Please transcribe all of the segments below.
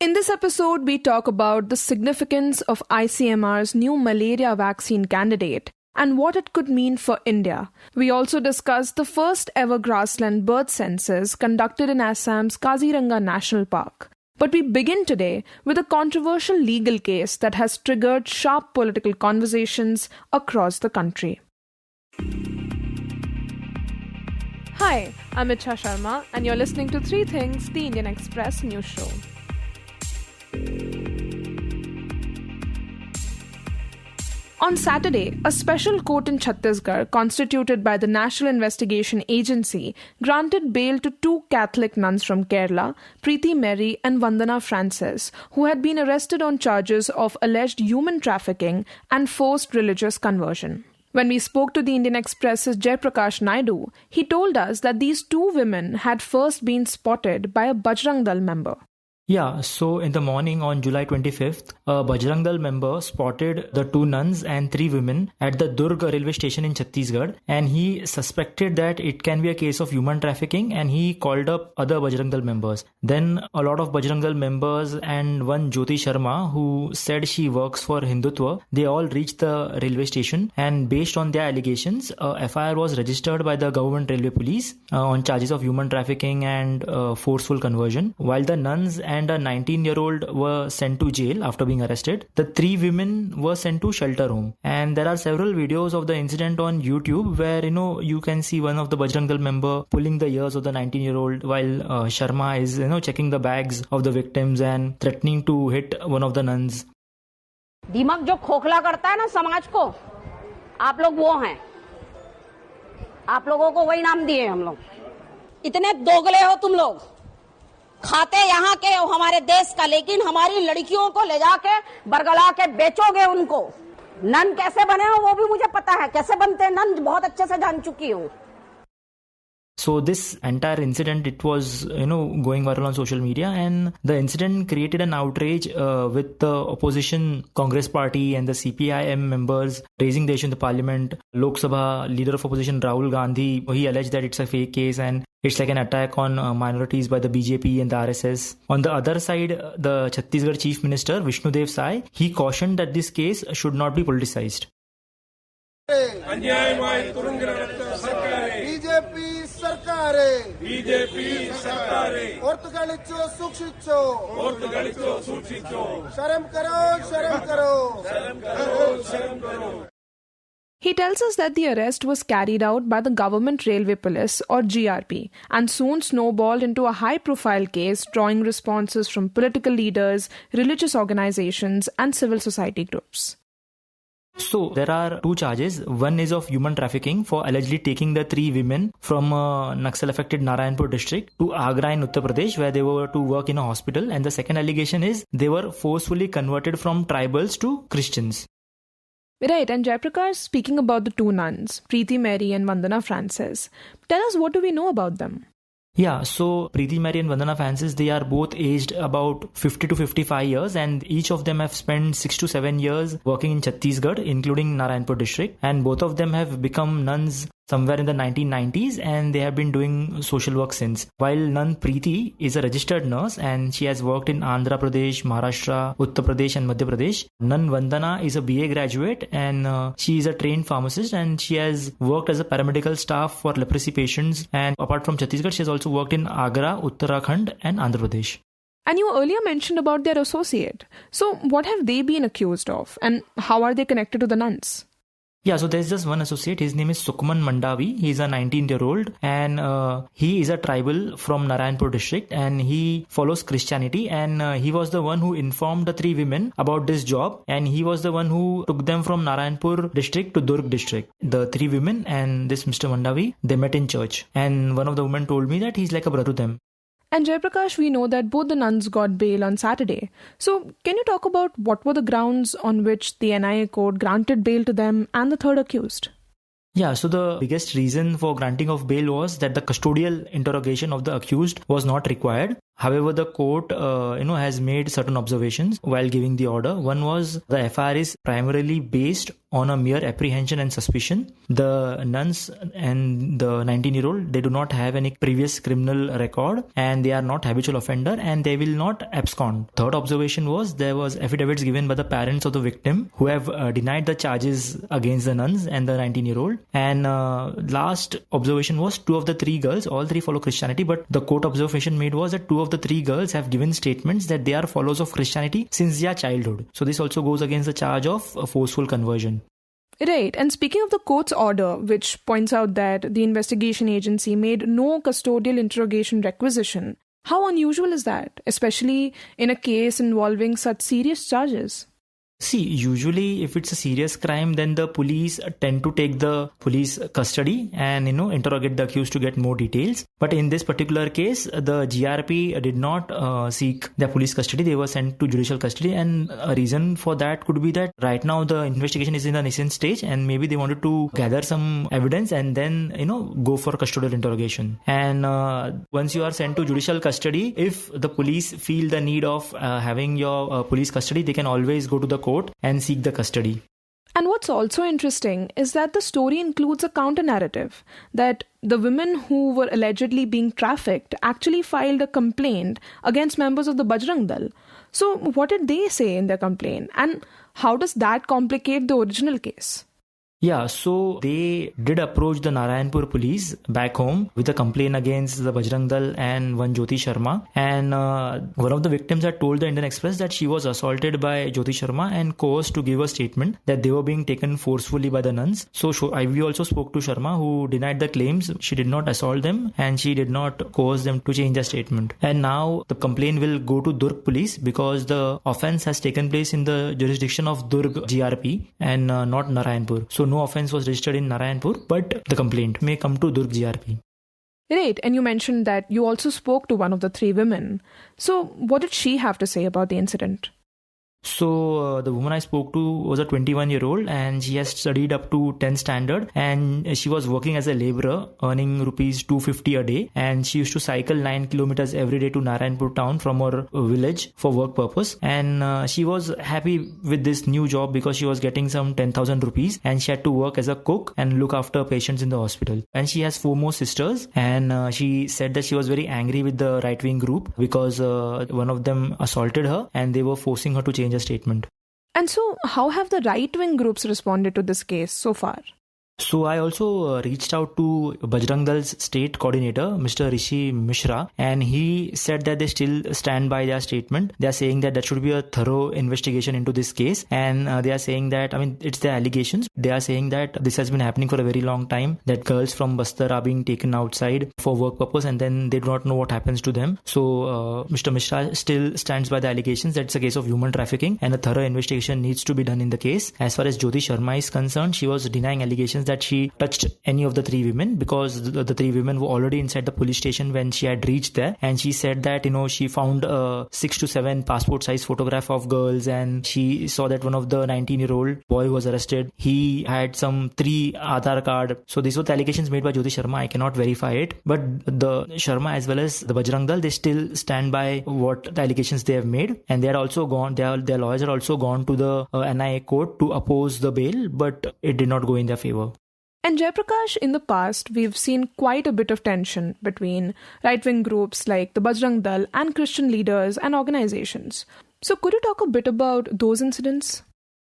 In this episode, we talk about the significance of ICMR's new malaria vaccine candidate and what it could mean for India. We also discuss the first ever grassland bird census conducted in Assam's Kaziranga National Park. But we begin today with a controversial legal case that has triggered sharp political conversations across the country. Hi, I'm Ichha Sharma, and you're listening to Three Things, the Indian Express news show. On Saturday, a special court in Chhattisgarh, constituted by the National Investigation Agency, granted bail to two Catholic nuns from Kerala, Preeti Mary and Vandana Francis, who had been arrested on charges of alleged human trafficking and forced religious conversion. When we spoke to the Indian Express's Jayprakash Naidu, he told us that these two women had first been spotted by a Bajrang Dal member. Yeah, so in the morning on July 25th, a Bajrang Dal member spotted the two nuns and three women at the Durg railway station in Chhattisgarh, and he suspected that it can be a case of human trafficking, and he called up other Bajrang Dal members. Then a lot of Bajrang Dal members and one Jyoti Sharma, who said she works for Hindutva, they all reached the railway station, and based on their allegations, a FIR was registered by the government railway police on charges of human trafficking and forceful conversion, while the nuns and a 19-year-old were sent to jail after being arrested. The three women were sent to shelter home. And there are several videos of the incident on YouTube where, you can see one of the Bajrang Dal member pulling the ears of the 19-year-old while Sharma is, checking the bags of the victims and threatening to hit one of the nuns. दिमाग जो खोखला करता है ना समाज को, आप लोग वो हैं. आप लोगों को वही नाम दिए हम लोग. इतने दोगले हो तुम लोग. खाते यहाँ के हमारे देश का, लेकिन हमारी लड़कियों को ले जाके बरगला के बेचोगे उनको. नन कैसे बने हो वो भी मुझे पता है. कैसे बनते हैं नन बहुत अच्छे से जान चुकी हूँ. So this entire incident, it was, going viral on social media, and the incident created an outrage with the opposition Congress party and the CPIM members raising the issue in the parliament. Lok Sabha leader of opposition Rahul Gandhi, he alleged that it's a fake case and it's like an attack on minorities by the BJP and the RSS. On the other side, the Chhattisgarh Chief Minister Vishnu Dev Sai, he cautioned that this case should not be politicized. BJP सरकारें औरतुगलिचो सुशिक्षो शर्म करो. He tells us that the arrest was carried out by the Government Railway Police or GRP and soon snowballed into a high-profile case drawing responses from political leaders, religious organizations and civil society groups. So there are two charges. One is of human trafficking for allegedly taking the three women from Naxal-affected Narayanpur district to Agra in Uttar Pradesh, where they were to work in a hospital. And the second allegation is they were forcefully converted from tribals to Christians. Right, and Jayprakash, speaking about the two nuns, Preeti Mary and Vandana Francis, tell us, what do we know about them? Yeah, so Preeti Mary and Vandana Francis, they are both aged about 50 to 55 years, and each of them have spent 6 to 7 years working in Chhattisgarh, including Narayanpur district, and both of them have become nuns somewhere in the 1990s, and they have been doing social work since. While nun Preeti is a registered nurse and she has worked in Andhra Pradesh, Maharashtra, Uttar Pradesh and Madhya Pradesh. Nun Vandana is a BA graduate and she is a trained pharmacist, and she has worked as a paramedical staff for leprosy patients, and apart from Chhattisgarh, she has also worked in Agra, Uttarakhand and Andhra Pradesh. And you earlier mentioned about their associate. So what have they been accused of, and how are they connected to the nuns? Yeah, so there's just one associate. His name is Sukhman Mandavi. He's a 19-year-old and he is a tribal from Narayanpur district and he follows Christianity, and he was the one who informed the three women about this job, and he was the one who took them from Narayanpur district to Durg district. The three women and this Mr. Mandavi, they met in church, and one of the women told me that he's like a brother to them. And Jayprakash, we know that both the nuns got bail on Saturday. So can you talk about what were the grounds on which the NIA court granted bail to them and the third accused? Yeah, so the biggest reason for granting of bail was that the custodial interrogation of the accused was not required. However, the court, has made certain observations while giving the order. One was the FIR is primarily based on a mere apprehension and suspicion. The nuns and the 19-year-old, they do not have any previous criminal record and they are not habitual offender and they will not abscond. Third observation was there was affidavits given by the parents of the victim who have denied the charges against the nuns and the 19-year-old. And last observation was 2 of the 3 girls, all 3 follow Christianity, but the court observation made was that 2 of the 3 girls have given statements that they are followers of Christianity since their childhood. So this also goes against the charge of forceful conversion. Right. And speaking of the court's order, which points out that the investigation agency made no custodial interrogation requisition, how unusual is that, especially in a case involving such serious charges? See, usually if it's a serious crime, then the police tend to take the police custody and, interrogate the accused to get more details. But in this particular case, the GRP did not seek their police custody. They were sent to judicial custody. And a reason for that could be that right now the investigation is in the nascent stage and maybe they wanted to gather some evidence and then, go for custodial interrogation. And once you are sent to judicial custody, if the police feel the need of having your police custody, they can always go to the court and seek the custody. And what's also interesting is that the story includes a counter-narrative that the women who were allegedly being trafficked actually filed a complaint against members of the Bajrang Dal. So what did they say in their complaint? And how does that complicate the original case? Yeah, so they did approach the Narayanpur police back home with a complaint against the Bajrang Dal and one Jyoti Sharma. And one of the victims had told the Indian Express that she was assaulted by Jyoti Sharma and coerced to give a statement that they were being taken forcefully by the nuns. So we also spoke to Sharma, who denied the claims. She did not assault them and she did not coerce them to change their statement. And now the complaint will go to Durg police because the offense has taken place in the jurisdiction of Durg GRP and not Narayanpur. So no offense was registered in Narayanpur, but the complaint may come to Durg GRP. Right, and you mentioned that you also spoke to one of the 3 women. So what did she have to say about the incident? So the woman I spoke to was a 21-year-old and she has studied up to 10th standard and she was working as a laborer earning rupees 250 a day, and she used to cycle 9 kilometers every day to Narayanpur town from her village for work purpose. And she was happy with this new job because she was getting some 10,000 rupees and she had to work as a cook and look after patients in the hospital. And she has 4 more sisters, and she said that she was very angry with the right-wing group because one of them assaulted her and they were forcing her to change a statement. And so how have the right-wing groups responded to this case so far? So I also reached out to Bajrang Dal's state coordinator, Mr. Rishi Mishra, and he said that they still stand by their statement. They are saying that there should be a thorough investigation into this case, and they are saying that, it's their allegations. They are saying that this has been happening for a very long time, that girls from Bastar are being taken outside for work purpose and then they do not know what happens to them. So Mr. Mishra still stands by the allegations that it's a case of human trafficking and a thorough investigation needs to be done in the case. As far as Jyoti Sharma is concerned, she was denying allegations that she touched any of the 3 women because the 3 women were already inside the police station when she had reached there. And she said that, she found a 6 to 7 passport size photograph of girls and she saw that one of the 19-year-old boy who was arrested, he had some 3 Aadhaar card. So these were the allegations made by Jyoti Sharma. I cannot verify it, but the Sharma as well as the Bajrang Dal, they still stand by what the allegations they have made, and they are also gone. Their lawyers are also gone to the NIA court to oppose the bail, but it did not go in their favor. And Jayprakash, in the past, we've seen quite a bit of tension between right-wing groups like the Bajrang Dal and Christian leaders and organizations. So could you talk a bit about those incidents?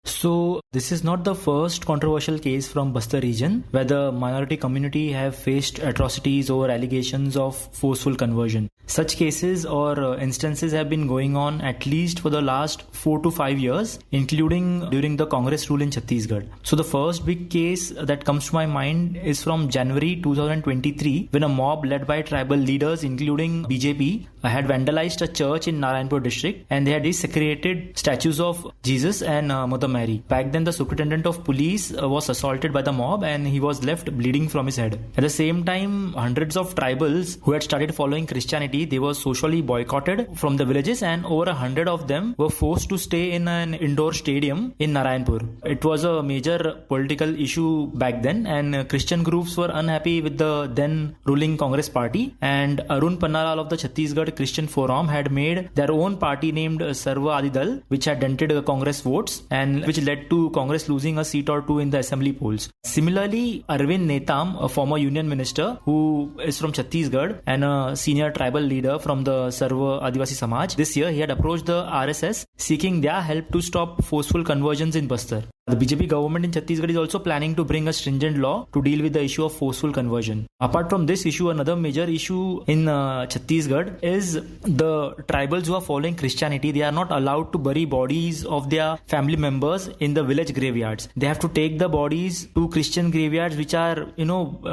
So this is not the first controversial case from Bastar region where the minority community have faced atrocities over allegations of forceful conversion. Such cases or instances have been going on at least for the last 4 to 5 years, including during the Congress rule in Chhattisgarh. So the first big case that comes to my mind is from January 2023 when a mob led by tribal leaders including BJP had vandalized a church in Narayanpur district and they had desecrated statues of Jesus and Mother Mary. Back then the superintendent of police was assaulted by the mob and he was left bleeding from his head. At the same time, hundreds of tribals who had started following Christianity Christianity, they were socially boycotted from the villages, and over 100 of them were forced to stay in an indoor stadium in Narayanpur. It was a major political issue back then, and Christian groups were unhappy with the then ruling Congress party, and Arun Pannalal of the Chhattisgarh Christian Forum had made their own party named Sarva Adi Dal, which had dented Congress votes and which led to Congress losing a seat or two in the assembly polls. Similarly, Arvind Netam, a former union minister who is from Chhattisgarh and a senior tribal leader from the Sarva Adivasi Samaj, this year he had approached the RSS seeking their help to stop forceful conversions in Bastar. The BJP government in Chhattisgarh is also planning to bring a stringent law to deal with the issue of forceful conversion. Apart from this issue, another major issue in Chhattisgarh is the tribals who are following Christianity. They are not allowed to bury bodies of their family members in the village graveyards. They have to take the bodies to Christian graveyards which are,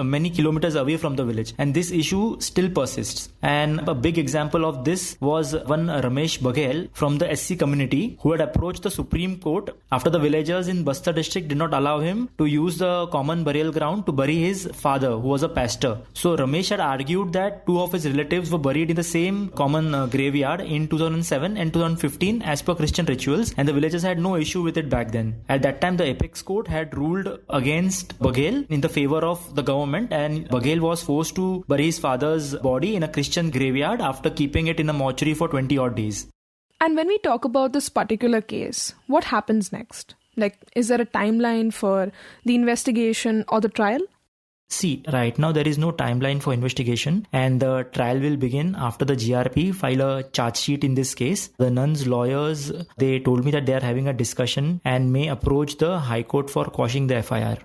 many kilometers away from the village. And this issue still persists. And a big example of this was one Ramesh Baghel from the SC community who had approached the Supreme Court after the villagers in Bastar district did not allow him to use the common burial ground to bury his father, who was a pastor. So Ramesh had argued that two of his relatives were buried in the same common graveyard in 2007 and 2015 as per Christian rituals, and the villagers had no issue with it back then. At that time, the Apex Court had ruled against Baghel in the favor of the government, and Baghel was forced to bury his father's body in a Christian graveyard after keeping it in a mortuary for 20 odd days. And when we talk about this particular case, what happens next? Is there a timeline for the investigation or the trial? See, right now there is no timeline for investigation, and the trial will begin after the GRP file a charge sheet in this case. The nuns' lawyers, they told me that they are having a discussion and may approach the High Court for quashing the FIR.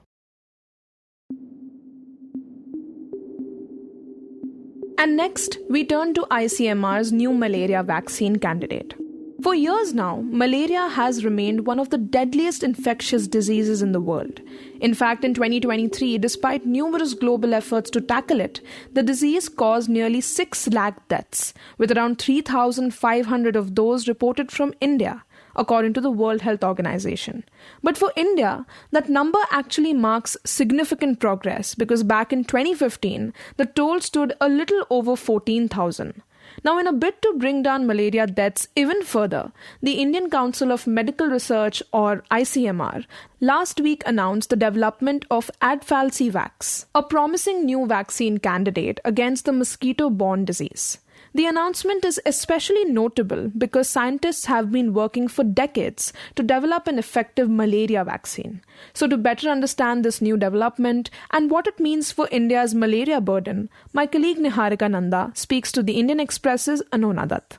And next, we turn to ICMR's new malaria vaccine candidate. For years now, malaria has remained one of the deadliest infectious diseases in the world. In fact, in 2023, despite numerous global efforts to tackle it, the disease caused nearly 6 lakh deaths, with around 3,500 of those reported from India, according to the World Health Organization. But for India, that number actually marks significant progress because back in 2015, the toll stood a little over 14,000. Now, in a bid to bring down malaria deaths even further, the Indian Council of Medical Research, or ICMR, last week announced the development of AdFalciVax, a promising new vaccine candidate against the mosquito-borne disease. The announcement is especially notable because scientists have been working for decades to develop an effective malaria vaccine. So to better understand this new development and what it means for India's malaria burden, my colleague Niharika Nanda speaks to the Indian Express's Anonna Dutt.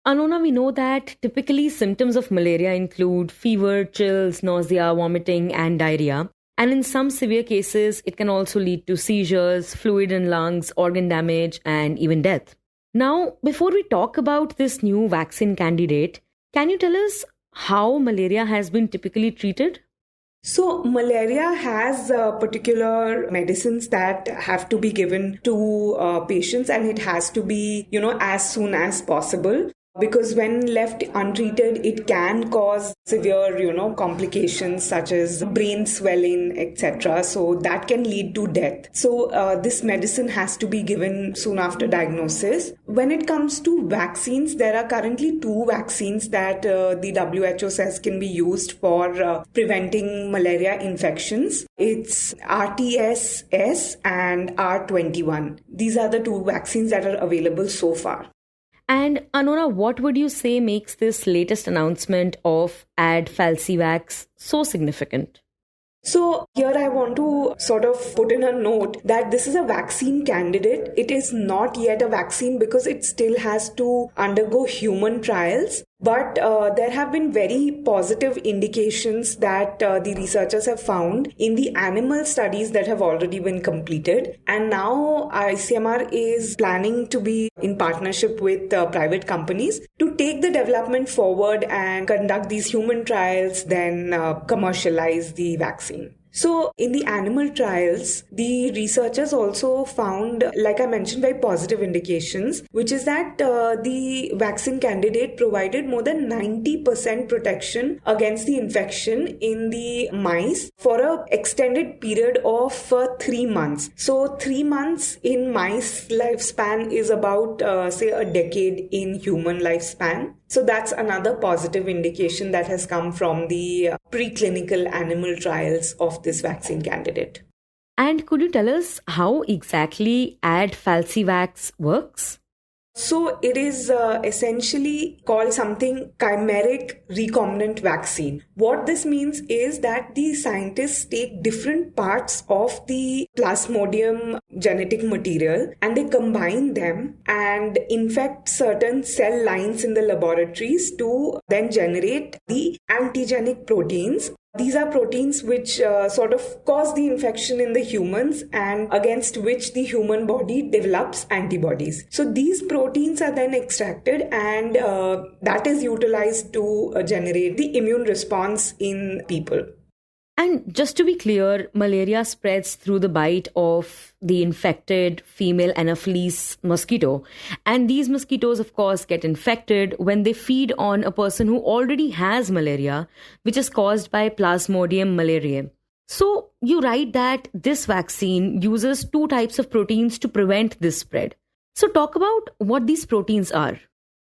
Anonna, we know that typically symptoms of malaria include fever, chills, nausea, vomiting, and diarrhea. And in some severe cases, it can also lead to seizures, fluid in lungs, organ damage, and even death. Now, before we talk about this new vaccine candidate, can you tell us how malaria has been typically treated? So malaria has particular medicines that have to be given to patients, and it has to be, as soon as possible. Because when left untreated, it can cause severe, complications such as brain swelling, etc. So that can lead to death. So this medicine has to be given soon after diagnosis. When it comes to vaccines, there are currently 2 vaccines that the WHO says can be used for preventing malaria infections. It's RTS-S and R21. These are the 2 vaccines that are available so far. And Anonna, what would you say makes this latest announcement of AdFalciVax so significant? So here I want to sort of put in a note that this is a vaccine candidate. It is not yet a vaccine because it still has to undergo human trials. But there have been very positive indications that the researchers have found in the animal studies that have already been completed. And now ICMR is planning to be in partnership with private companies to take the development forward and conduct these human trials, then commercialize the vaccine. So in the animal trials, the researchers also found, like I mentioned, very positive indications, which is that the vaccine candidate provided more than 90% protection against the infection in the mice for an extended period of 3 months. So 3 months in mice lifespan is about, say, a decade in human lifespan. So that's another positive indication that has come from the preclinical animal trials of this vaccine candidate. And could you tell us how exactly AdFalciVax works? So it is essentially called something chimeric recombinant vaccine. What this means is that the scientists take different parts of the plasmodium genetic material and they combine them and infect certain cell lines in the laboratories to then generate the antigenic proteins. These are proteins which sort of cause the infection in the humans and against which the human body develops antibodies. So these proteins are then extracted and that is utilized to generate the immune response in people. And just to be clear, malaria spreads through the bite of the infected female Anopheles mosquito. And these mosquitoes, of course, get infected when they feed on a person who already has malaria, which is caused by Plasmodium malariae. So you write that this vaccine uses 2 types of proteins to prevent this spread. So talk about what these proteins are.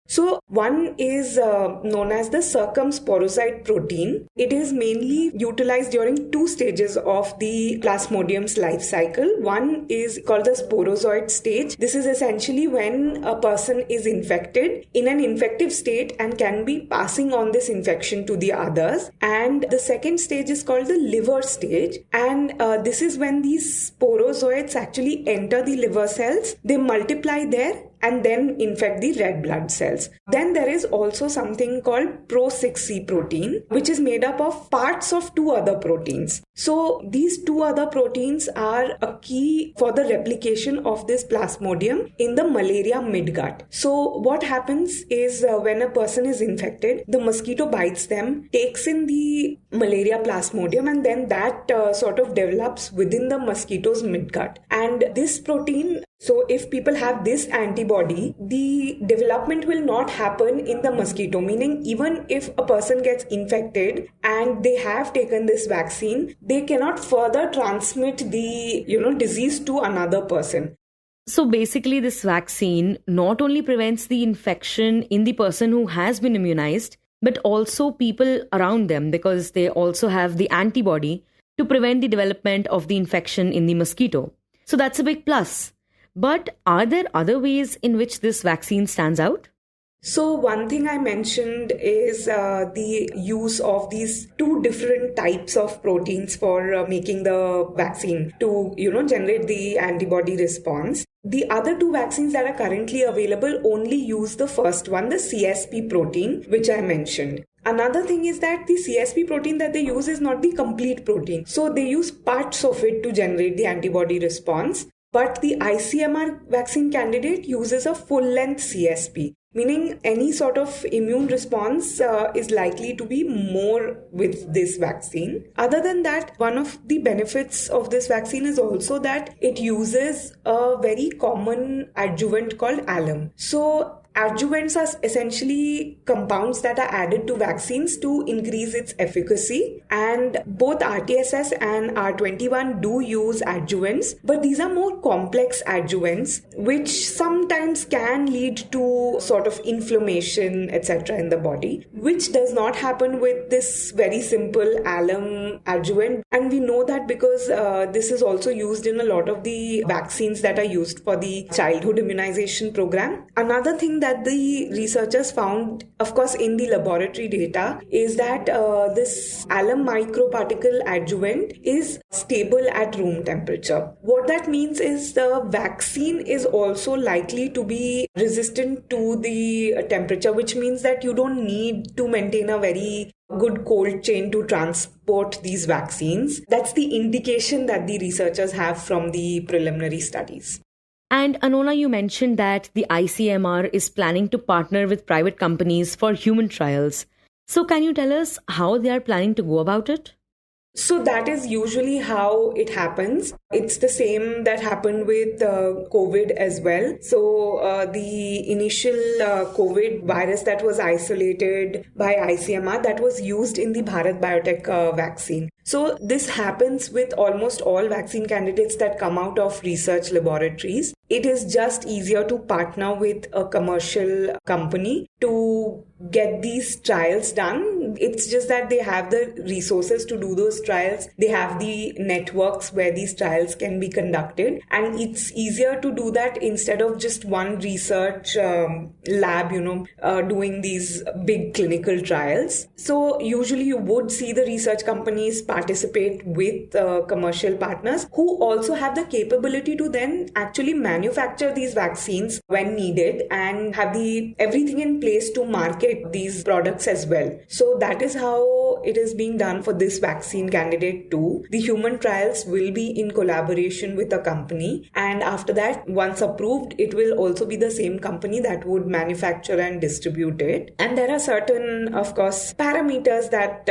So one is known as the circumsporocyte protein. It is mainly utilized during 2 stages of the Plasmodium's life cycle. One is called the sporozoid stage. This is essentially when a person is infected in an infective state and can be passing on this infection to the others. And the second stage is called the liver stage. And this is when these sporozoids actually enter the liver cells. They multiply there and then infect the red blood cells. Then there is also something called Pro6C protein, which is made up of parts of 2 other proteins. So these 2 other proteins are a key for the replication of this plasmodium in the malaria midgut. So what happens is when a person is infected, the mosquito bites them, takes in the malaria plasmodium, and then that sort of develops within the mosquito's midgut. And this protein, so if people have this antibody, the development will not happen in the mosquito, meaning even if a person gets infected and they have taken this vaccine, they cannot further transmit the disease to another person. So basically this vaccine not only prevents the infection in the person who has been immunized, but also people around them, because they also have the antibody to prevent the development of the infection in the mosquito. So that's a big plus. But are there other ways in which this vaccine stands out? So one thing I mentioned is the use of these 2 different types of proteins for making the vaccine to, generate the antibody response. The other 2 vaccines that are currently available only use the first one, the CSP protein, which I mentioned. Another thing is that the CSP protein that they use is not the complete protein. So they use parts of it to generate the antibody response. But the ICMR vaccine candidate uses a full-length CSP, meaning any sort of immune response is likely to be more with this vaccine. Other than that, one of the benefits of this vaccine is also that it uses a very common adjuvant called alum. So adjuvants are essentially compounds that are added to vaccines to increase its efficacy, and both RTSS and R21 do use adjuvants, but these are more complex adjuvants which sometimes can lead to sort of inflammation, etc. in the body, which does not happen with this very simple alum adjuvant. And we know that because this is also used in a lot of the vaccines that are used for the childhood immunization program. Another thing that the researchers found, of course, in the laboratory data, is that this alum microparticle adjuvant is stable at room temperature. What that means is the vaccine is also likely to be resistant to the temperature, which means that you don't need to maintain a very good cold chain to transport these vaccines. That's the indication that the researchers have from the preliminary studies. And Anonna, you mentioned that the ICMR is planning to partner with private companies for human trials. So can you tell us how they are planning to go about it? So that is usually how it happens. It's the same that happened with COVID as well. So the initial COVID virus that was isolated by ICMR, that was used in the Bharat Biotech vaccine. So this happens with almost all vaccine candidates that come out of research laboratories. It is just easier to partner with a commercial company to get these trials done. It's just that they have the resources to do those trials. They have the networks where these trials can be conducted. And it's easier to do that instead of just one research lab, doing these big clinical trials. So usually you would see the research companies participate with commercial partners who also have the capability to then actually manufacture these vaccines when needed and have everything in place to market these products as well. So that is how it is being done for this vaccine candidate too. The human trials will be in collaboration with a company, and after that, once approved, it will also be the same company that would manufacture and distribute it. And there are certain, of course, parameters that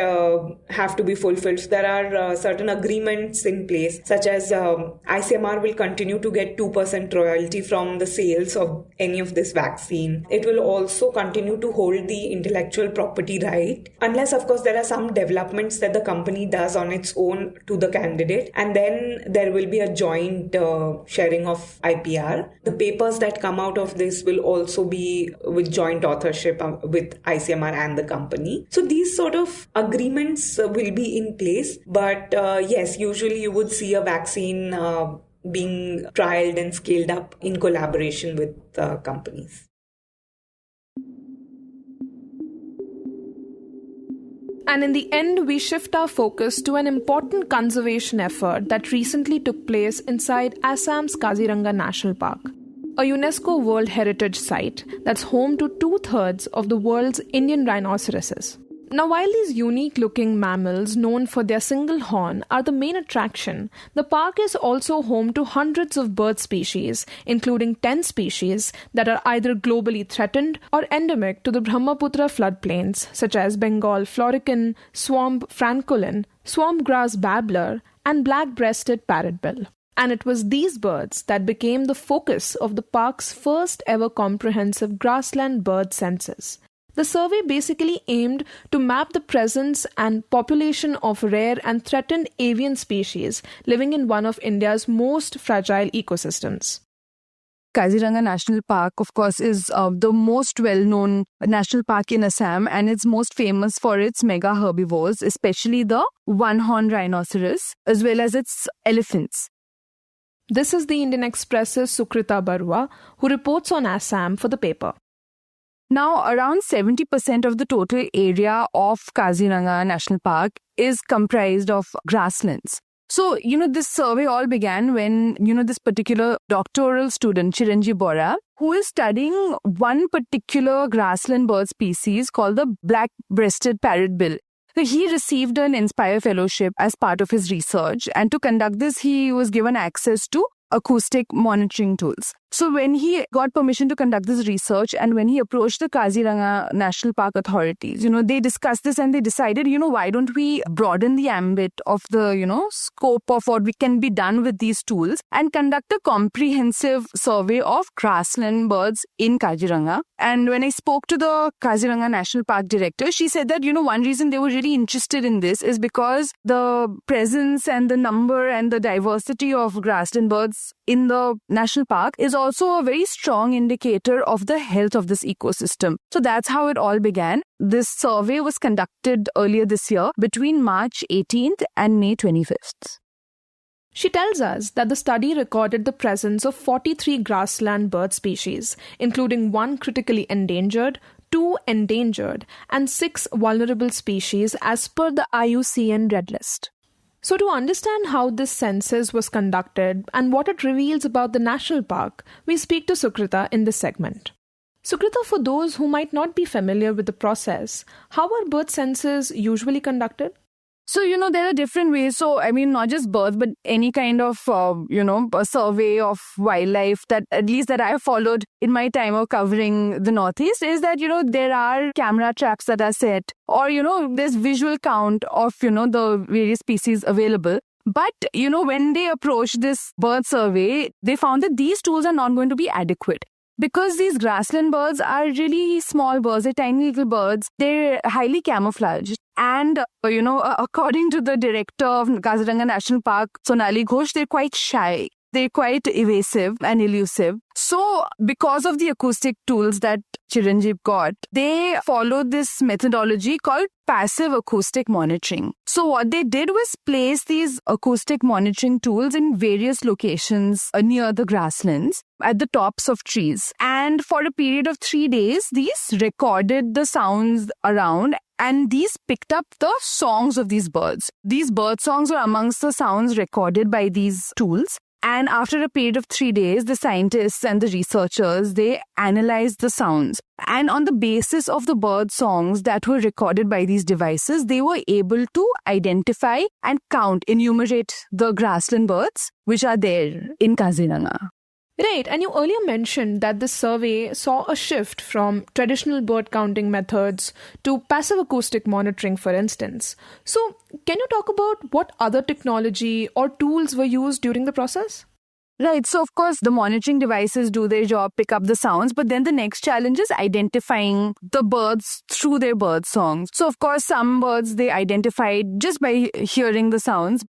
have to be fulfilled. So there are certain agreements in place, such as ICMR will continue to get 2% royalty from the sales of any of this vaccine. It will also continue to hold the intellectual property right, unless, of course, there are some developments that the company does on its own to the candidate, and then there will be a joint sharing of IPR. The papers that come out of this will also be with joint authorship with ICMR and the company. So these sort of agreements will be in place, but yes, usually you would see a vaccine being trialed and scaled up in collaboration with companies. And in the end, we shift our focus to an important conservation effort that recently took place inside Assam's Kaziranga National Park, a UNESCO World Heritage Site that's home to 2/3 of the world's Indian rhinoceroses. Now, while these unique-looking mammals known for their single horn are the main attraction, the park is also home to hundreds of bird species, including 10 species that are either globally threatened or endemic to the Brahmaputra floodplains, such as Bengal florican, swamp francolin, swamp grass babbler, and black-breasted parrotbill. And it was these birds that became the focus of the park's first ever comprehensive grassland bird census. The survey basically aimed to map the presence and population of rare and threatened avian species living in one of India's most fragile ecosystems. Kaziranga National Park, of course, is the most well-known national park in Assam, and it's most famous for its mega herbivores, especially the one-horned rhinoceros, as well as its elephants. This is the Indian Express's Sukrita Baruah, who reports on Assam for the paper. Now, around 70% of the total area of Kaziranga National Park is comprised of grasslands. So, this survey all began when, this particular doctoral student, Chiranjeev Bora, who is studying one particular grassland bird species called the black-breasted parrotbill. So he received an Inspire Fellowship as part of his research, and to conduct this, he was given access to acoustic monitoring tools. So when he got permission to conduct this research and when he approached the Kaziranga National Park authorities, they discussed this and they decided, why don't we broaden the ambit of the, scope of what we can be done with these tools and conduct a comprehensive survey of grassland birds in Kaziranga. And when I spoke to the Kaziranga National Park director, she said that, one reason they were really interested in this is because the presence and the number and the diversity of grassland birds in the national park is also a very strong indicator of the health of this ecosystem. So that's how it all began. This survey was conducted earlier this year between March 18th and May 25th. She tells us that the study recorded the presence of 43 grassland bird species, including 1 critically endangered, 2 endangered, and 6 vulnerable species as per the IUCN Red List. So to understand how this census was conducted and what it reveals about the national park, we speak to Sukrita in this segment. Sukrita, for those who might not be familiar with the process, how are bird censuses usually conducted? So, there are different ways. So, I mean, not just birds, but any kind of, a survey of wildlife that at least that I have followed in my time of covering the Northeast is that, there are camera traps that are set or, there's visual count of, the various species available. But, when they approached this bird survey, they found that these tools are not going to be adequate. Because these grassland birds are really small birds, they're tiny little birds, they're highly camouflaged. And, according to the director of Kaziranga National Park, Sonali Ghosh, they're quite shy. They're quite evasive and elusive. So, because of the acoustic tools that Chiranjeev got, they followed this methodology called passive acoustic monitoring. So, what they did was place these acoustic monitoring tools in various locations near the grasslands at the tops of trees. And for a period of 3 days, these recorded the sounds around and these picked up the songs of these birds. These bird songs were amongst the sounds recorded by these tools. And after a period of 3 days, the scientists and the researchers, they analyzed the sounds. And on the basis of the bird songs that were recorded by these devices, they were able to identify and enumerate the grassland birds which are there in Kaziranga. Right, and you earlier mentioned that this survey saw a shift from traditional bird counting methods to passive acoustic monitoring, for instance. So, can you talk about what other technology or tools were used during the process? Right, so of course the monitoring devices do their job, pick up the sounds, but then the next challenge is identifying the birds through their bird songs. So of course some birds they identified just by hearing the sounds.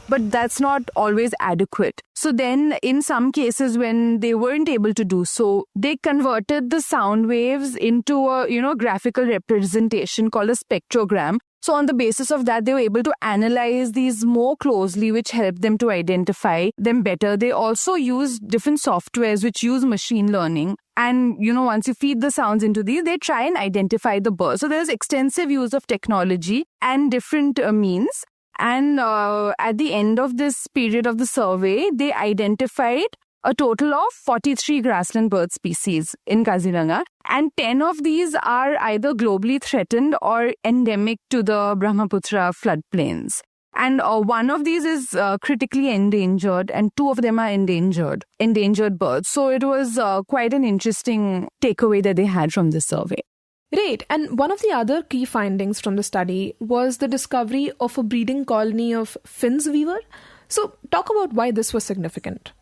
But that's not always adequate. So then in some cases when they weren't able to do so, they converted the sound waves into a graphical representation called a spectrogram. So on the basis of that, they were able to analyze these more closely, which helped them to identify them better. They also use different softwares which use machine learning. And, once you feed the sounds into these, they try and identify the birds. So there's extensive use of technology and different means. And at the end of this period of the survey, they identified a total of 43 grassland bird species in Kaziranga. And 10 of these are either globally threatened or endemic to the Brahmaputra floodplains. And one of these is critically endangered and 2 of them are endangered birds. So it was quite an interesting takeaway that they had from this survey. Right, and one of the other key findings from the study was the discovery of a breeding colony of Finn's weaver. So talk about why this was significant.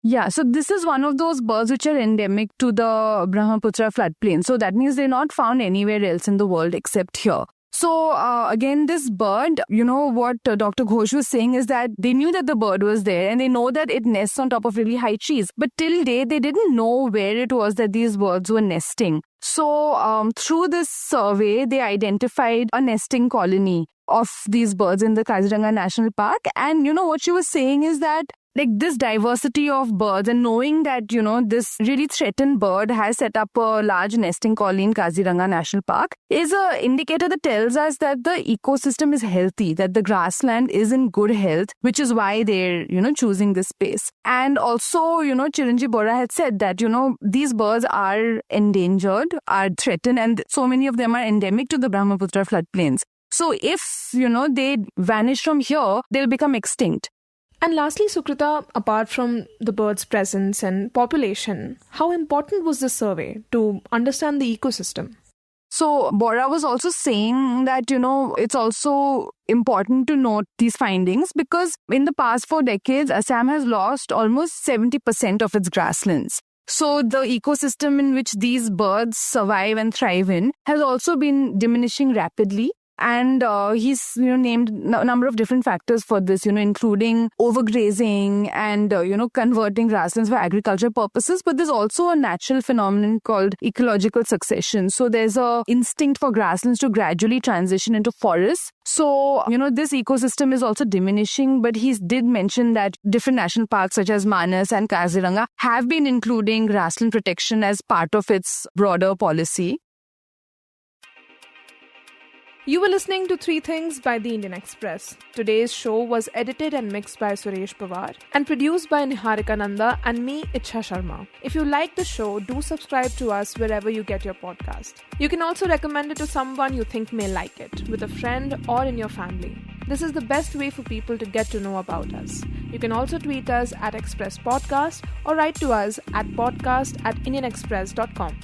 Yeah, so this is one of those birds which are endemic to the Brahmaputra floodplain. So that means they're not found anywhere else in the world except here. So again, this bird, what Dr. Ghosh was saying is that they knew that the bird was there and they know that it nests on top of really high trees. But till date, they didn't know where it was that these birds were nesting. So through this survey, they identified a nesting colony of these birds in the Kaziranga National Park. And what she was saying is that this diversity of birds and knowing that, this really threatened bird has set up a large nesting colony in Kaziranga National Park is an indicator that tells us that the ecosystem is healthy, that the grassland is in good health, which is why they're, choosing this space. And also, Chiranjeev Baruah had said that, these birds are endangered, are threatened, and so many of them are endemic to the Brahmaputra floodplains. So if, they vanish from here, they'll become extinct. And lastly, Sukrita, apart from the bird's presence and population, how important was this survey to understand the ecosystem? So Baruah was also saying that, it's also important to note these findings because in the past 4 decades, Assam has lost almost 70% of its grasslands. So the ecosystem in which these birds survive and thrive in has also been diminishing rapidly. And he's named a number of different factors for this, including overgrazing and, converting grasslands for agriculture purposes. But there's also a natural phenomenon called ecological succession. So there's a instinct for grasslands to gradually transition into forests. So, this ecosystem is also diminishing. But he did mention that different national parks such as Manas and Kaziranga have been including grassland protection as part of its broader policy. You were listening to Three Things by the Indian Express. Today's show was edited and mixed by Suresh Pawar and produced by Niharika Nanda and me, Ichha Sharma. If you like the show, do subscribe to us wherever you get your podcast. You can also recommend it to someone you think may like it, with a friend or in your family. This is the best way for people to get to know about us. You can also tweet us at Express Podcast or write to us at podcast@indianexpress.com.